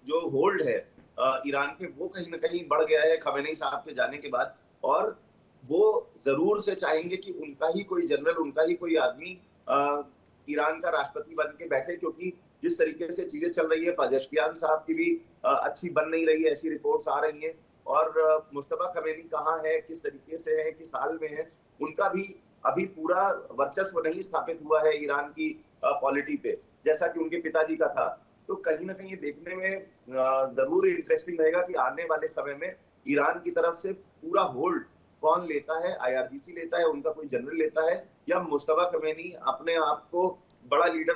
होल्ड है ईरान पे, वो कहीं ना कहीं बढ़ गया है खमेनी साहब के जाने के बाद। और वो जरूर से चाहेंगे कि उनका ही कोई जनरल, उनका ही कोई आदमी ईरान का राष्ट्रपति बन के बैठे, क्योंकि जिस तरीके से चीजें चल रही है, पेजेश्कियान साहब की भी अच्छी बन नहीं रही है, ऐसी रिपोर्ट्स आ रही हैं। और मुस्तफा खमेनी कहाँ है, किस तरीके से है, किस हाल में है, उनका भी अभी पूरा वर्चस्व नहीं स्थापित हुआ है ईरान की पॉलिटी पे, जैसा कि उनके पिताजी का था। तो कहीं ना कहीं ये देखने में जरूर इंटरेस्टिंग रहेगा कि आने वाले समय में ईरान की तरफ से पूरा होल्ड कौन लेता है। आईआरजीसी लेता है, उनका कोई जनरल लेता है, या मुस्तफा खमेनी अपने आप को बड़ा लीडर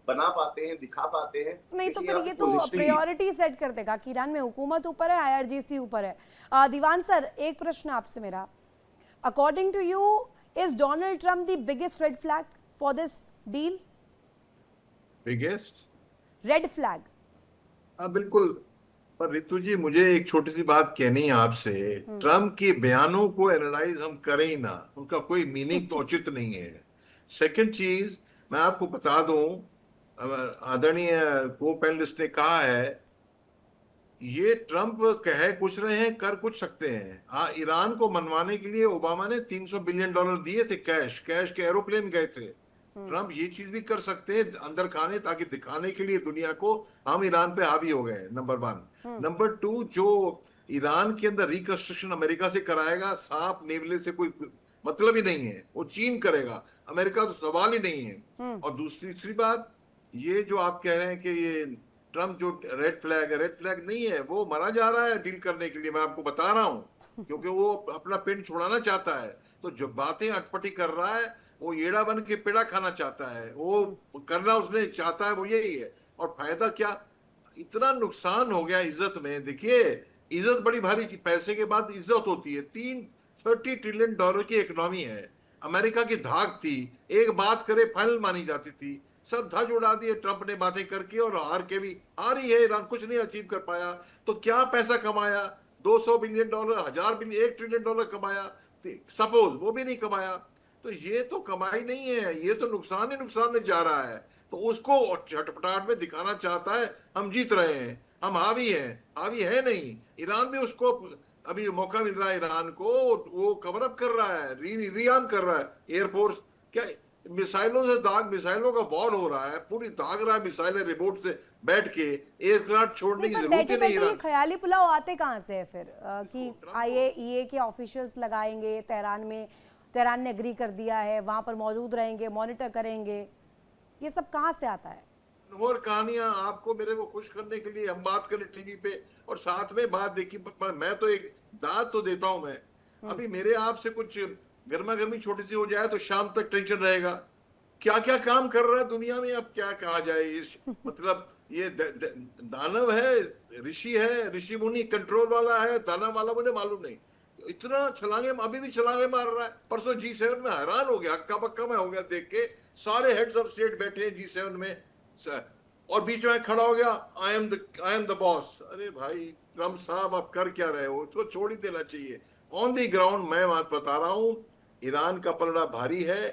बना पाते हैं, दिखा पाते हैं। नहीं तो फिर ये तो प्रायोरिटी सेट कर देगा कि ईरान में हुकूमत ऊपर है, आईआरजीसी ऊपर है। दीवान सर, एक प्रश्न आपसे मेरा, according to you is Donald Trump the biggest red flag for this deal? Biggest red flag? हाँ, बिल्कुल। पर रितु जी, मुझे एक छोटी सी बात कहनी है आपसे। ट्रम्प के बयानों को एनालाइज हम करें ही ना, उनका कोई मीनिंग तो उचित नहीं है। सेकंड चीज, मैं आपको बता दूं, आदरणीय को पैनलिस्ट ने कहा है, ये ट्रम्प कह कुछ रहे हैं, कर कुछ सकते हैं। ईरान को मनवाने के लिए ओबामा ने $300 बिलियन दिए थे, कैश के एरोप्लेन गए थे। ट्रम्प ये चीज भी कर सकते हैं अंदर खाने, ताकि दिखाने के लिए दुनिया को हम ईरान पे हावी हो गए, नंबर 1। नंबर 2, जो ईरान के अंदर रिकंस्ट्रक्शन अमेरिका से कराएगा, सांप नेवले से कोई मतलब ही नहीं है, वो चीन करेगा, अमेरिका तो सवाल ही नहीं है। और तीसरी बात, ये जो आप कह रहे हैं कि ये ट्रम्प जो रेड फ्लैग है, रेड फ्लैग नहीं है, वो मरा जा रहा है डील करने के लिए, मैं आपको बता रहा हूं, क्योंकि वो अपना पिंड छुड़ाना चाहता है। तो जो बातें अटपटी कर रहा है, वो येड़ा बन के पेड़ा खाना चाहता है, वो करना उसने चाहता है, वो यही है। और फायदा क्या, इतना नुकसान हो गया इज्जत में। देखिए, इज्जत बड़ी भारी, पैसे के बाद इज्जत होती है। $30 ट्रिलियन की इकोनॉमी है, अमेरिका की धाक थी, एक बात करे फाइनल मानी जाती थी, सब धज उड़ा दिए ट्रंप ने बातें करके, और हार के भी हारी है ईरान, कुछ नहीं अचीव कर पाया। तो क्या पैसा कमाया, $200 बिलियन, $1000 बिलियन, $1 ट्रिलियन कमाया, सपोज वो भी नहीं कमाया, तो ये तो कमाई नहीं है, ये तो नुकसान ही नुकसान में जा रहा है। तो उसको झटपटाहट में दिखाना चाहता है हम जीत रहे हैं, हम हावी हैं, हावी है नहीं। ईरान भी उसको अभी मौका मिल रहा है, ईरान को वो कवर अप कर रहा है, रियान कर रहा है। एयरफोर्स क्या मिसाइलों से दाग, मिसाइलों का वॉर हो रहा है, पूरी दाग रहा है मिसाइलें, रिमोट से बैठ के एयरक्राफ्ट छोड़ने की जरूरत ही नहीं। ये ख्याली पुलाव आते कहां से है फिर कि IAEA के ऑफिशियल्स लगाएंगे तेहरान ने एग्री कर दिया है, वहां पर मौजूद रहेंगे, मॉनिटर करेंगे, ये सब कहां से आता है? और कहानियां आपको मेरे को खुश करने के लिए हम बात करें टीवी पे, और साथ में बात देखी। मैं तो एक दाद तो देता हूं मैं, अभी मेरे आपसे कुछ गर्मा गर्मी छोटी सी हो जाए तो शाम तक टेंशन रहेगा। क्या क्या काम कर रहा है दुनिया में, अब क्या कहा जाए। मतलब ये दानव है, ऋषि है, ऋषि मुनि कंट्रोल वाला है, दानव वाला मुझे मालूम नहीं। इतना छलांगे अभी भी छलांगे मार रहा है। परसों G7 में हैरान हो गया, हक्का बक्का में हो गया देख के। सारे हेड्स ऑफ स्टेट बैठे हैं G7 में, और बीच में खड़ा हो गया, आई एम द बॉस। अरे भाई ट्रम्प साहब आप कर क्या रहे हो, तो छोड़ ही देना चाहिए। ऑन दी ग्राउंड मैं बात बता रहा हूं, ईरान का पलड़ा भारी है।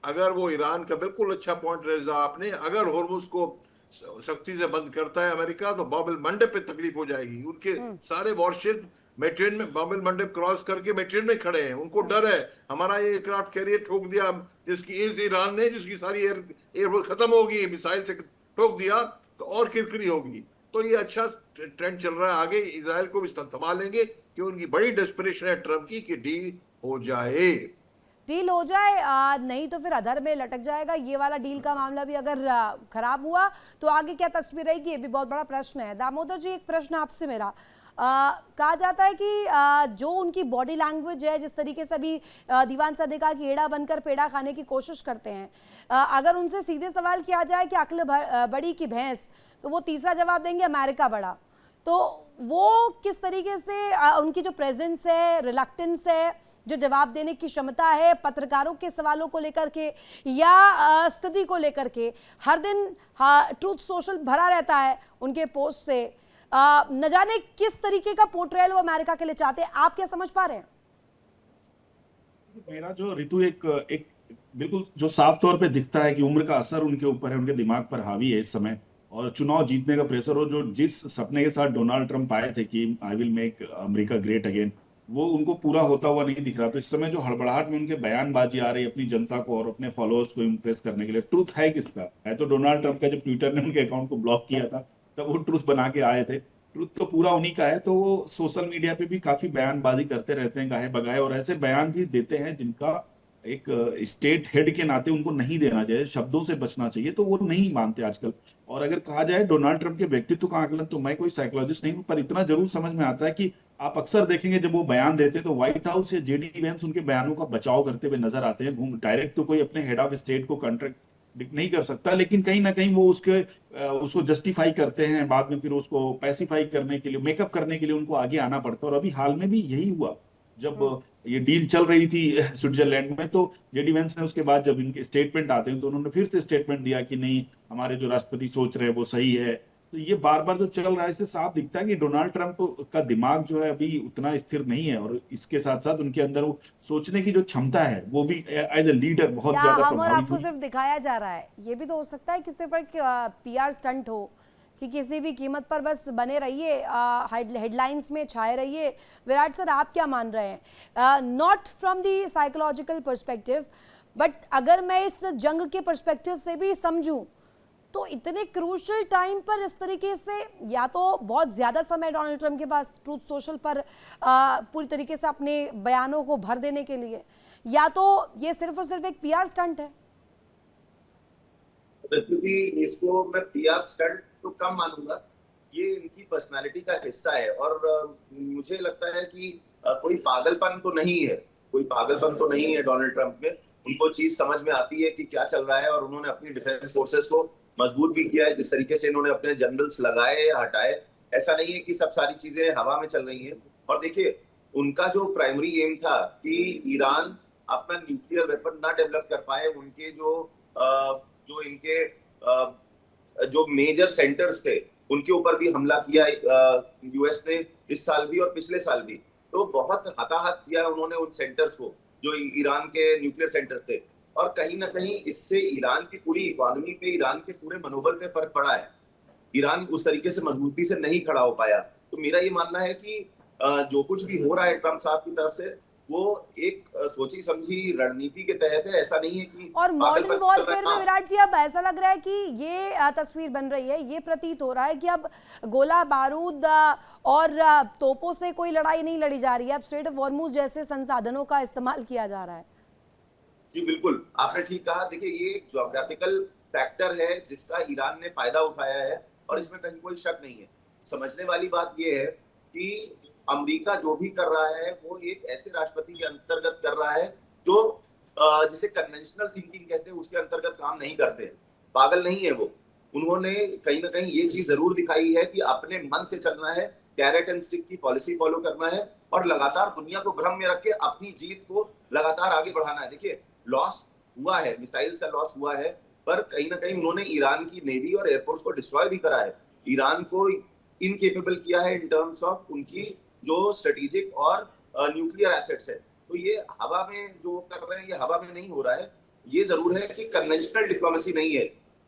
अगर वो ईरान का बिल्कुल अच्छा पॉइंट रेज़ा आपने, अगर होर्मुज को सख्ती से बंद करता है अमेरिका, तो बाब एल मंडब पे तकलीफ हो जाएगी। उनके सारे वॉरशिप मेट्रेन में बाब एल मंडब क्रॉस करके मेट्रेन में खड़े हैं। उनको डर है हमारा ये एयरक्राफ्ट कैरियर ठोक दिया, जिसकी इस ईरान ने, जिसकी सारी एयरफोर्स खत्म होगी, मिसाइल से ठोक दिया तो और किरकिरी होगी। तो ये अच्छा ट्रेंड चल रहा है आगे। इजराइल को भी थमा लेंगे कि उनकी बड़ी डेस्परेशन है ट्रम्प की कि डील हो जाए। डील हो जाए, नहीं तो फिर अधर में लटक जाएगा। ये वाला डील का मामला भी अगर खराब हुआ तो आगे क्या तस्वीर रहेगी, ये भी बहुत बड़ा प्रश्न है। दामोदर जी, एक प्रश्न आपसे मेरा, कहा जाता है कि जो उनकी बॉडी लैंग्वेज है, जिस तरीके से अभी दीवान सर ने कहा कि एड़ा बनकर पेड़ा खाने की कोशिश करते हैं, अगर उनसे सीधे सवाल किया जाए कि अक्ल बड़ी की भैंस, तो वो तीसरा जवाब देंगे अमेरिका बड़ा। तो वो किस तरीके से उनकी जो प्रेजेंस है, रिलक्टेंस है, जो जवाब देने की क्षमता है पत्रकारों के सवालों को लेकर के या स्थिति को लेकर के, हर दिन ट्रूथ सोशल भरा रहता है उनके पोस्ट से, न जाने किस तरीके का पोर्ट्रेयल वो अमेरिका के लिए चाहते हैं। आप क्या समझ पा रहे हैं? मेरा जो ऋतु एक बिल्कुल जो साफ तौर पे दिखता है कि उम्र का असर उनके ऊपर है, उनके दिमाग पर हावी है इस समय, और चुनाव जीतने का प्रेशर, और जो जिस सपने के साथ डोनाल्ड ट्रंप आए थे कि I will make America great again, वो उनको पूरा होता हुआ नहीं दिख रहा। तो इस समय जो हड़बड़ाहट में उनके बयानबाजी आ रही है अपनी जनता को और अपने फॉलोअर्स को इम्प्रेस करने के लिए, ट्रूथ है किसका? है तो डोनाल्ड ट्रंप का। जब ट्विटर ने उनके अकाउंट को ब्लॉक किया था तब वो ट्रूथ बना के आए थे। ट्रूथ तो पूरा उन्हीं का है। तो वो सोशल मीडिया पे भी काफी बयानबाजी करते रहते हैं गाहे बगाए, और ऐसे बयान भी देते हैं जिनका एक स्टेट हेड के नाते उनको नहीं देना चाहिए, शब्दों से बचना चाहिए, तो वो नहीं मानते आजकल। और अगर कहा जाए डोनाल्ड ट्रंप के व्यक्तित्व का आकलन, तो मैं कोई साइकोलॉजिस्ट नहीं हूं, पर इतना जरूर समझ में आता है कि आप अक्सर देखेंगे जब वो बयान देते हैं तो व्हाइट हाउस या जेडी वेंस उनके बयानों का बचाव करते हुए नजर आते हैं। घूम डायरेक्ट तो कोई अपने हेड ऑफ स्टेट को कॉन्ट्रैक्ट नहीं कर सकता, लेकिन कहीं ना कहीं वो उसको जस्टिफाई करते हैं, बाद में फिर उसको पैसिफाई करने के लिए, मेकअप करने के लिए उनको आगे आना पड़ता है। और अभी हाल में भी यही हुआ, जब ये डील चल रही थी स्विट्जरलैंड में, तो जेडी वेंस ने उसके बाद जब इनके स्टेटमेंट आते हैं तो उन्होंने फिर से स्टेटमेंट दिया कि नहीं, हमारे जो राष्ट्रपति सोच रहे हैं वो सही है। तो ये बार बार जो चल रहा है, इससे साफ दिखता है कि डोनाल्ड ट्रंप का दिमाग जो है अभी उतना स्थिर नहीं है, और इसके साथ साथ उनके अंदर वो सोचने की जो क्षमता है वो भी एज ए लीडर बहुत या ज्यादा हम और प्रभावित आपको हुई। सिर्फ दिखाया जा रहा है? ये भी तो हो सकता है कि सिर्फ एक पीआर स्टंट हो, कि किसी भी कीमत पर बस बने रहिए, हेडलाइंस में छाए रहिए। विराट सर, आप क्या मान रहे हैं? Not from the psychological perspective, but अगर मैं इस जंग के पर्सपेक्टिव से भी समझूं, तो इतने क्रूशल टाइम पर इस तरीके से, या तो बहुत ज़्यादा समय डोनाल्ड ट्रंप के पास ट्रूथ सोशल पर पूरी तरीके से अपने बयानों को भर देने के लिए, या तो ये सिर्फ और सिर्फ एक पीआर स्टंट है। इसको मैं पीआर स्टंट तो कम मानूंगा, ये इनकी पर्सनालिटी का हिस्सा है। और मुझे लगता है कि कोई पागलपन तो नहीं है, कोई पागलपन तो नहीं है डोनाल्ड ट्रंप में। उनको चीज समझ में आती है कि क्या चल रहा है, और उन्होंने अपनी डिफेंस फोर्सेस को मजबूत भी किया है। जिस तरीके से इन्होंने अपने जनरल्स लगाए हटाए, ऐसा नहीं है कि सब सारी चीजें हवा में चल रही हैं। और देखिए, उनका जो प्राइमरी एम था कि ईरान अपना न्यूक्लियर वेपन ना डेवलप कर पाए, उनके जो इनके जो मेजर सेंटर्स थे उनके ऊपर भी हमला किया यूएस ने इस साल भी और पिछले साल भी। तो बहुत हताहत किया उन्होंने उन सेंटर्स को, जो ईरान के न्यूक्लियर सेंटर्स थे। और कहीं ना कहीं इससे ईरान की पूरी इकोनॉमी पे, ईरान के पूरे मनोबल पे फर्क पड़ा है। ईरान उस तरीके से मजबूती से नहीं खड़ा हो पाया। तो मेरा ये मानना है कि जो कुछ भी हो रहा है ट्रंप साहब की तरफ से, वो एक सोची समझी रणनीति के तहत है, ऐसा नहीं है कि। और मॉडर्न वॉरफेयर में विराट जी अब ऐसा लग रहा है कि ये तस्वीर बन रही है, ये प्रतीत हो रहा है कि अब गोला बारूद और तोपों से कोई लड़ाई नहीं लड़ी जा रही है, अब स्ट्रेट ऑफ हॉर्मुज जैसे संसाधनों का इस्तेमाल किया जा रहा है। जी बिल्कुल, आपने ठीक कहा। देखिए, ये ज्योग्राफिकल फैक्टर है जिसका ईरान ने फायदा उठाया है और इसमें कहीं कोई शक नहीं है। समझने वाली बात यह है कि अमेरिका जो भी कर रहा है वो एक ऐसे राष्ट्रपति के अंतर्गत कर रहा है जो जिसे कन्वेंशनल थिंकिंग कहते हैं उसके अंतर्गत काम नहीं करते, पागल नहीं है वो। उन्होंने कहीं ना कहीं ये चीज जरूर दिखाई है कि अपने मन से चलना है, कैरेट एंड स्टिक की पॉलिसी फॉलो करना है और लगातार दुनिया को भ्रम में रख के अपनी जीत को लगातार आगे बढ़ाना है। देखिए लॉस हुआ है, मिसाइल्स का लॉस हुआ है, पर कहीं ना कहीं उन्होंने ईरान की नेवी और एयरफोर्स को डिस्ट्रॉय भी करा है, ईरान को इनकेपेबल किया है इन टर्म्स ऑफ उनकी जो स्ट्रेटेजिक और न्यूक्लियर एसेट्स है। तो ये हवा में जो कर रहे हैं ये हवा में नहीं हो रहा है। ये जरूर है कि कन्वेंशनल डिप्लोमेसी नहीं है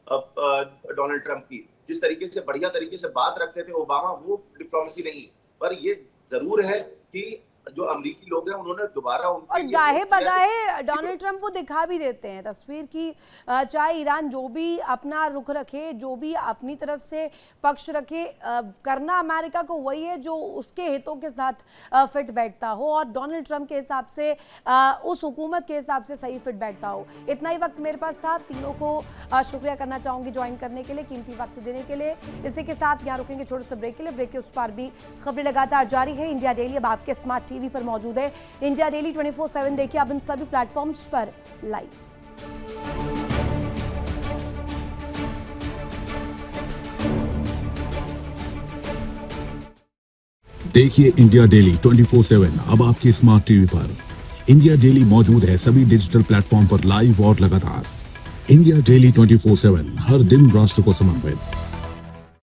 डोनाल्ड ट्रंप की, जिस तरीके से बढ़िया तरीके से बात रखते थे ओबामा, वो डिप्लोमेसी नहीं। पर ये जरूर है कि जो अमेरिकी लोग हैं उन्होंने दोबारा और गाहे बगाहे डोनाल्ड ट्रंप वो दिखा भी देते हैं तस्वीर की, चाहे ईरान जो भी अपना रुख रखे, जो भी अपनी तरफ से पक्ष रखे, करना अमेरिका को वही है जो उसके हितों के साथ फिट बैठता हो और डोनाल्ड ट्रंप के हिसाब से उस हुकूमत के हिसाब से सही फिट बैठता हो। इतना ही वक्त मेरे पास था, तीनों को शुक्रिया करना चाहूँगी ज्वाइन करने के लिए, कीमती वक्त देने के लिए। इसी के साथ यहाँ रुकेंगे छोटे से ब्रेक के लिए, ब्रेक के उस पार भी खबरें लगातार जारी है। इंडिया डेली अब आपके स्मार्ट टीवी पर मौजूद है। इंडिया डेली 24/7 देखिए अब इन सभी प्लेटफॉर्म्स पर लाइव। देखिए इंडिया डेली 24/7 अब आपके स्मार्ट टीवी पर। इंडिया डेली मौजूद है सभी डिजिटल प्लेटफॉर्म पर लाइव और लगातार। इंडिया डेली 24/7 हर दिन राष्ट्र को समर्पित।